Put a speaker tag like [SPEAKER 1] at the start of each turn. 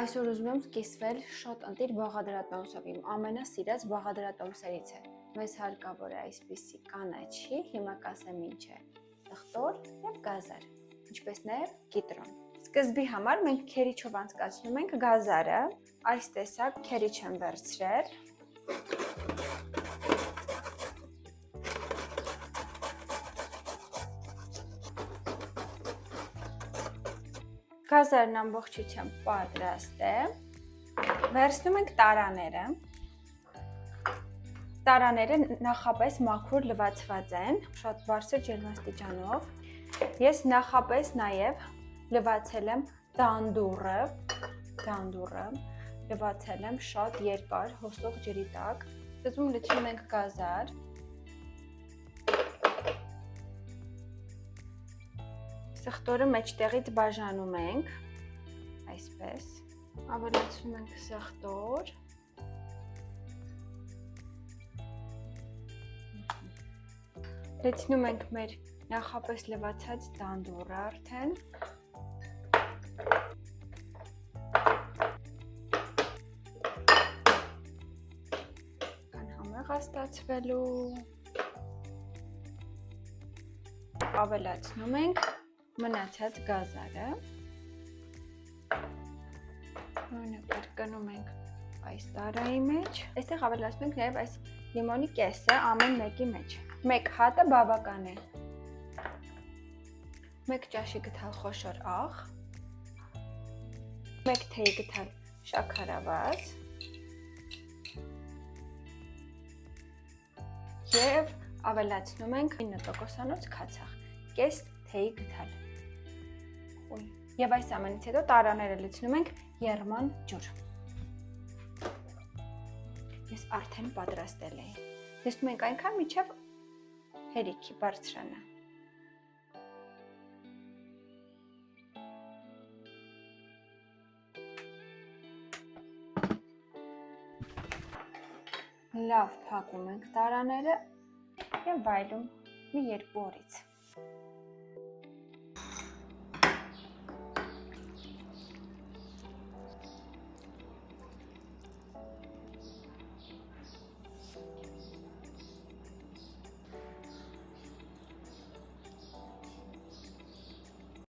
[SPEAKER 1] Այսօր ուզում եմ կիսվել շոտ ընտիր բաղադրատոմսով, իմ ամենասիրած բաղադրատոմսերից է։ Մեզ հարկավոր է այսպիսի կանաչի, հիմա կասեմ ինչ է, թղթոր և գազար, ինչպես նաև կիտրոն։ Սկզբի համար մենք քերիչով անցկացնում ենք գազարը, այս տեսակ քերիչ եմ վերցրել։ Գազարն ամբողջությամբ պատրաստ է։ Վերցնում ենք տարաները։ Տարաները նախապես մաքուր լվացված են, շատ բարձր ջերմաստիճանով։ Ես նախապես նաև լվացել եմ դանդուռը, լվացել եմ շատ երկար հոսող ջրի տակ։ Սկզբում լցնում ենք գազար։ Սխտորը մեջտեղից բաժանում ենք, այսպես, ավելացնում ենք սխտոր, լցնում ենք մեր նախապես լվացած դանդուռը արդեն, համեղ ստացվելու, ավելացնում ենք մնացած գազարը, կրկնում ենք այս տարայի մեջ, այստեղ ավելացնում ենք նաև այս լիմոնի կեսը ամեն մեկի մեջ, մեկ հատը բավական է, մեկ ճաշի գթալ խոշոր աղ, մեկ թեյի գթալ շաքարավազ և ավելացնում ենք 9%-անոց քացախ, կես թեյի գթալ։ Եվ այս ամենից հետո տարաները լցնում ենք եռման ջուր։ Ես արդեն պատրաստել էի։ Լցնում ենք այնքան, մինչև հերիքի բարձրանա։ Լավ փակում ենք տարաները և վայելում մի 2 օրից։